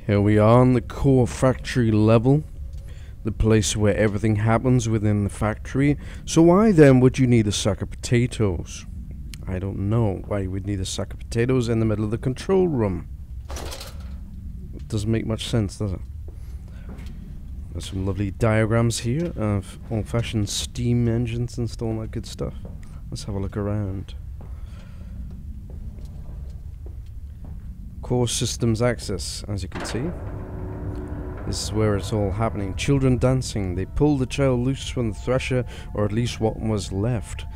Here we are on the core factory level, the place where everything happens within the factory. So why then would you need a sack of potatoes? I don't know why you would need a sack of potatoes in the middle of the control room. It doesn't make much sense, does it? There's some lovely diagrams here of old-fashioned steam engines and all that good stuff. Let's have a look around. Core systems access, as you can see. This is where it's all happening. Children dancing. They pulled the child loose from the thresher, or at least what was left.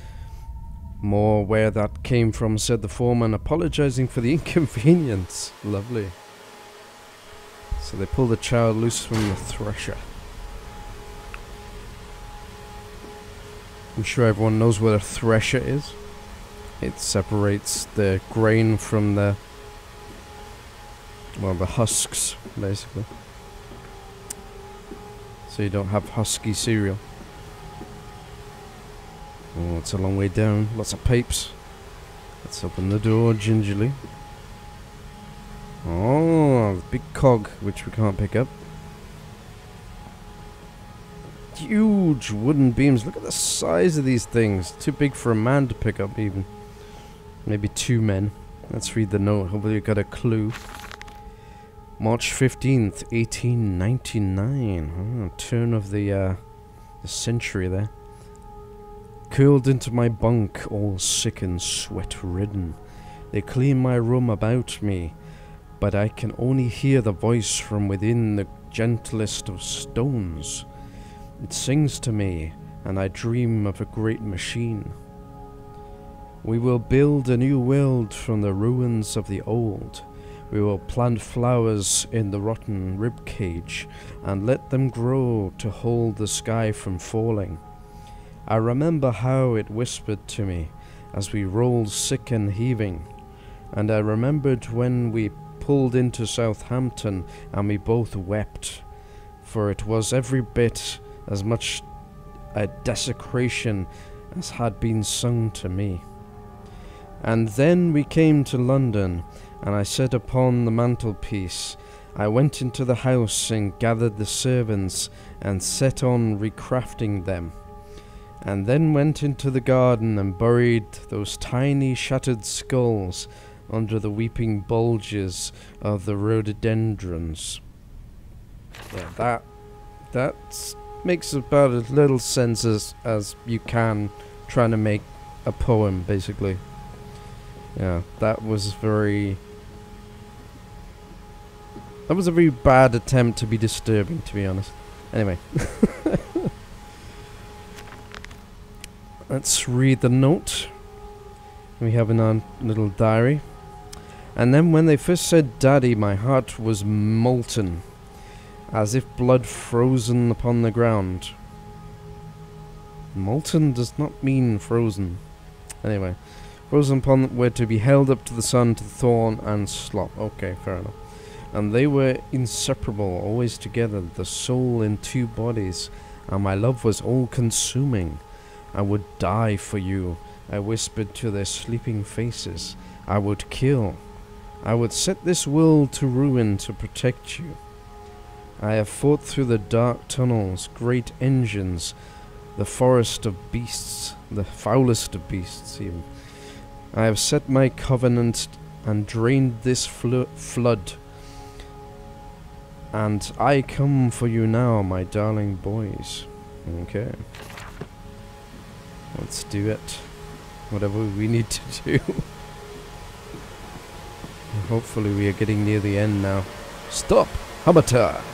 More where that came from, said the foreman, apologizing for the inconvenience. Lovely. So they pulled the child loose from the thresher. I'm sure everyone knows what a thresher is. It separates the grain from the, well, the husks, basically. So you don't have husky cereal. Oh, it's a long way down. Lots of pipes. Let's open the door gingerly. Oh, the big cog, which we can't pick up. Huge wooden beams. Look at the size of these things. Too big for a man to pick up, even. Maybe two men. Let's read the note. Hopefully you got a clue. March 15th, 1899. Oh, turn of the century there. Curled into my bunk, all sick and sweat-ridden. They clean my room about me, but I can only hear the voice from within the gentlest of stones. It sings to me, and I dream of a great machine. We will build a new world from the ruins of the old. We will plant flowers in the rotten ribcage and let them grow to hold the sky from falling. I remember how it whispered to me as we rolled sick and heaving, and I remembered when we pulled into Southampton and we both wept, for it was every bit as much a desecration as had been sung to me. And then we came to London, and I sat upon the mantelpiece. I went into the house and gathered the servants and set on recrafting them, and then went into the garden and buried those tiny shattered skulls under the weeping bulges of the rhododendrons. Yeah, that makes about as little sense as you can trying to make a poem, basically. Yeah, that was a very bad attempt to be disturbing, to be honest. Anyway. Let's read the note we have in our little diary. And then when they first said Daddy, my heart was molten, as if blood frozen upon the ground. Molten does not mean frozen. Anyway. Frozen upon were to be held up to the sun, to thorn and slop. Okay, fair enough. And they were inseparable, always together, the soul in two bodies, and my love was all-consuming. I would die for you, I whispered to their sleeping faces. I would kill. I would set this world to ruin to protect you. I have fought through the dark tunnels, great engines, the forest of beasts, the foulest of beasts even. I have set my covenant and drained this flood. And I come for you now, my darling boys. Okay. Let's do it. Whatever we need to do. Hopefully we are getting near the end now. Stop! Sabotage!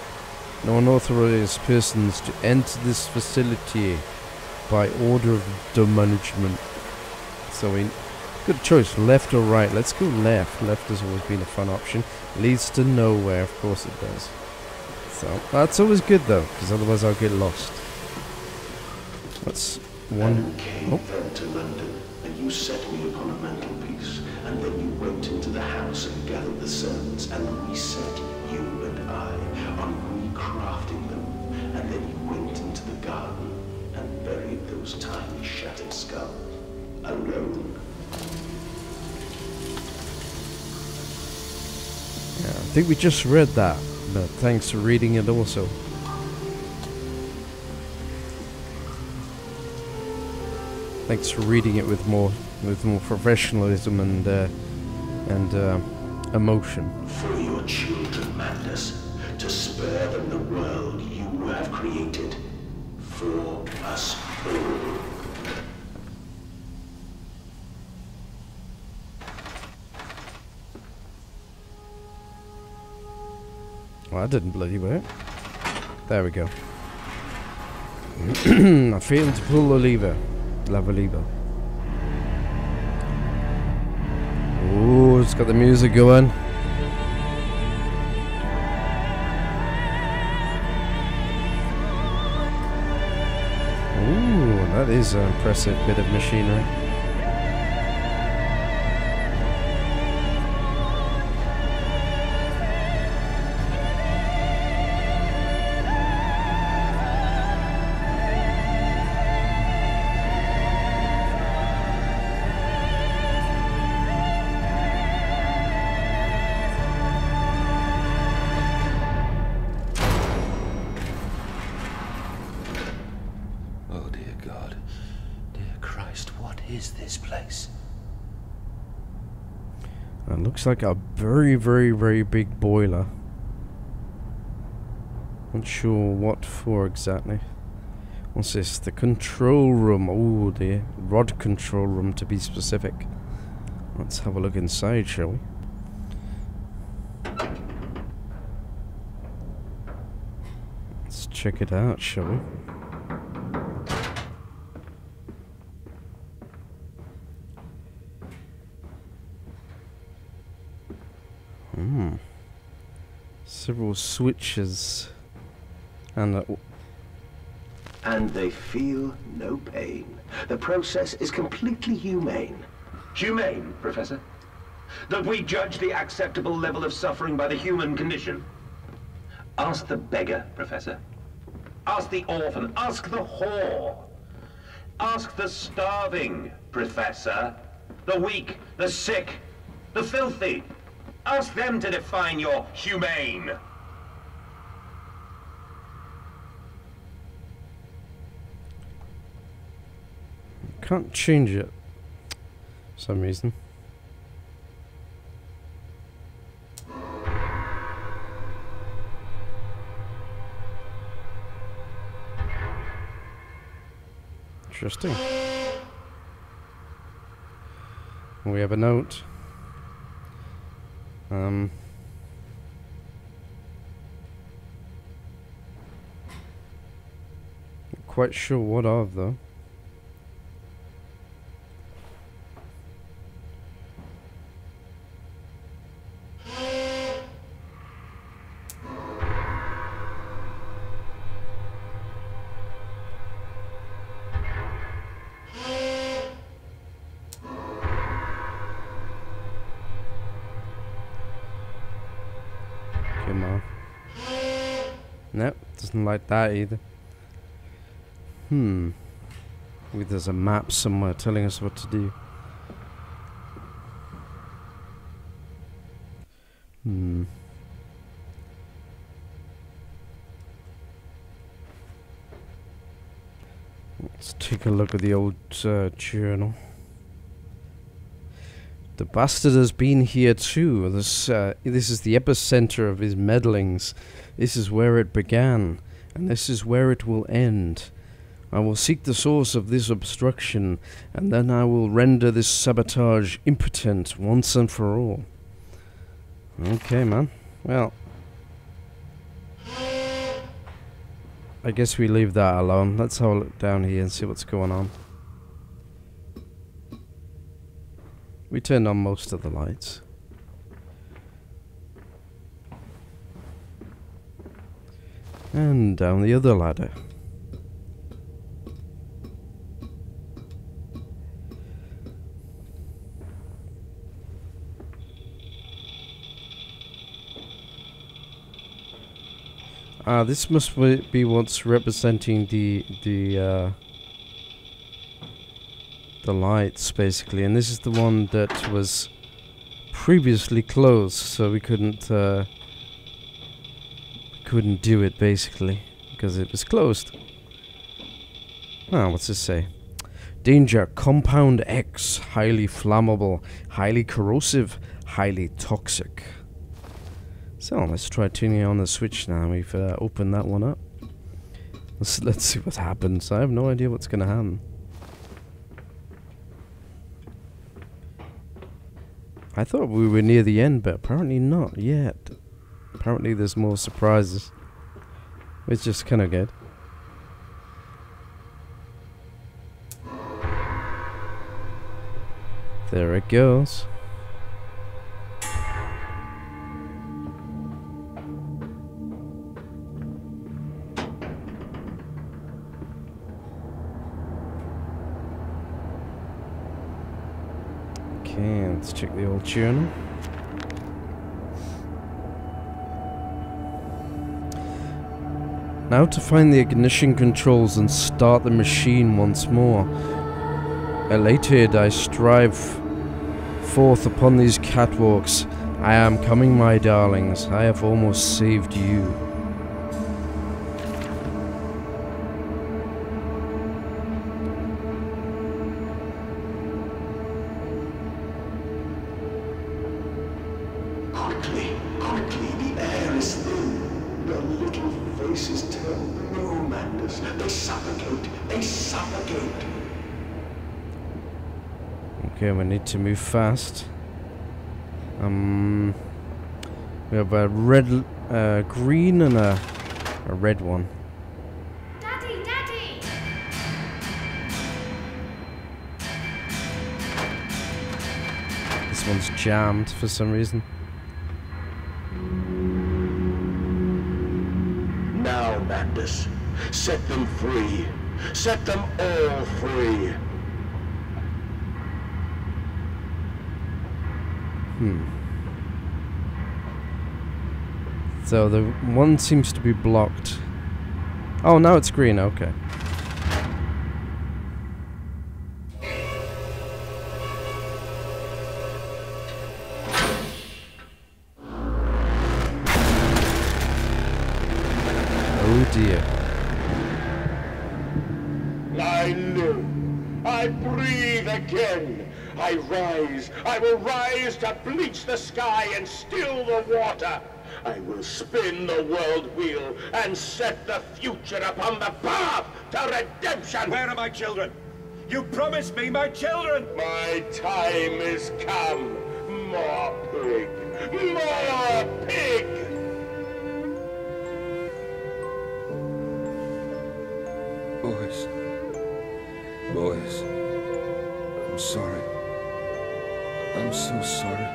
No unauthorized persons to enter this facility by order of the management. So we... Good choice, left or right. Let's go left. Left has always been a fun option. Leads to nowhere, of course it does. So, that's always good though, because otherwise I'll get lost. That's one... Came then to London, and you set me upon a mantelpiece, and then you went into the house and gathered the servants, and we set, you and I, on recrafting them, and then you went into the garden, and buried those tiny shattered skulls, alone. Yeah, I think we just read that. But thanks for reading it also. Thanks for reading it with more professionalism and emotion. For your children, Madness, to spare them the world you have created. For us all. Well, that didn't bloody work. There we go. I failed to pull the lever. Lever. Ooh, it's got the music going. Ooh, that is an impressive bit of machinery. It looks like a very, very, very big boiler. Not sure what for exactly. What's this? The control room. Oh, the rod control room to be specific. Let's have a look inside, shall we? Let's check it out, shall we? Several switches and they feel no pain. The process is completely humane. Humane, Professor? That we judge the acceptable level of suffering by the human condition? Ask the beggar, Professor. Ask the orphan. Ask the whore. Ask the starving, Professor. The weak, the sick, the filthy. Ask them to define your humane. Can't change it for some reason. Interesting. We have a note. Not quite sure what of though. Nope, doesn't like that either. Maybe there's a map somewhere telling us what to do. Let's take a look at the old journal. The bastard has been here too. This is the epicenter of his meddlings. This is where it began, and this is where it will end. I will seek the source of this obstruction, and then I will render this sabotage impotent once and for all. Okay, man. Well, I guess we leave that alone. Let's have a look down here and see what's going on. We turned on most of the lights. And down the other ladder. This must be what's representing the lights, basically, and this is the one that was previously closed, so we couldn't couldn't do it, basically, because it was closed. Ah, what's this say? Danger, Compound X, highly flammable, highly corrosive, highly toxic. So, let's try turning on the switch now. We've opened that one up. Let's see what happens. I have no idea what's going to happen. I thought we were near the end, but apparently not yet. Apparently there's more surprises. Which is kind of good. There it goes. Okay, let's check the old journal. Now to find the ignition controls and start the machine once more. Elated, I strive forth upon these catwalks. I am coming, my darlings. I have almost saved you. Quickly, quickly, the air is thin. Their little faces turn blue, Mandus. They suffocate, they suffocate. Okay, we need to move fast. We have a red, green and a red one. Daddy, Daddy! This one's jammed for some reason. Now, Mandus, set them free. Set them all free. So the one seems to be blocked. Oh, now it's green, okay. Oh dear. I live. I breathe again. I rise. I will rise to bleach the sky and still the water. I will spin the world wheel and set the future upon the path to redemption. Where are my children? You promised me my children! My time is come. More pig. More pig. Boys. Boys. I'm sorry. I'm so sorry.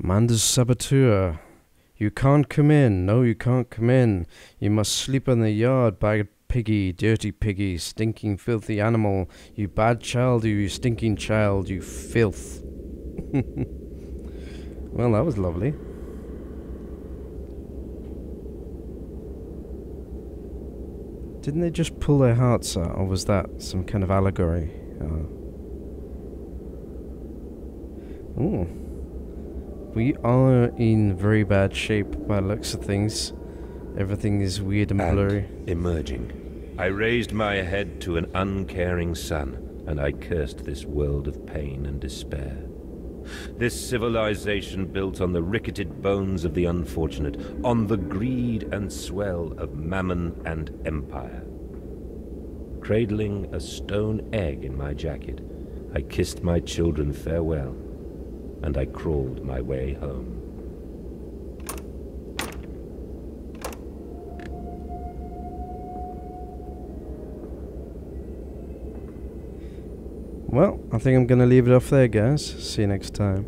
Manda's saboteur. You can't come in. No, you can't come in. You must sleep in the yard, bad piggy, dirty piggy, stinking filthy animal. You bad child, you stinking child, you filth. Well, that was lovely. Didn't they just pull their hearts out, or was that some kind of allegory? Ooh. We are in very bad shape by the looks of things. Everything is weird and blurry. Emerging, I raised my head to an uncaring sun, and I cursed this world of pain and despair. This civilization built on the ricketed bones of the unfortunate, on the greed and swell of mammon and empire. Cradling a stone egg in my jacket, I kissed my children farewell, and I crawled my way home. Well, I think I'm going to leave it off there, guys. See you next time.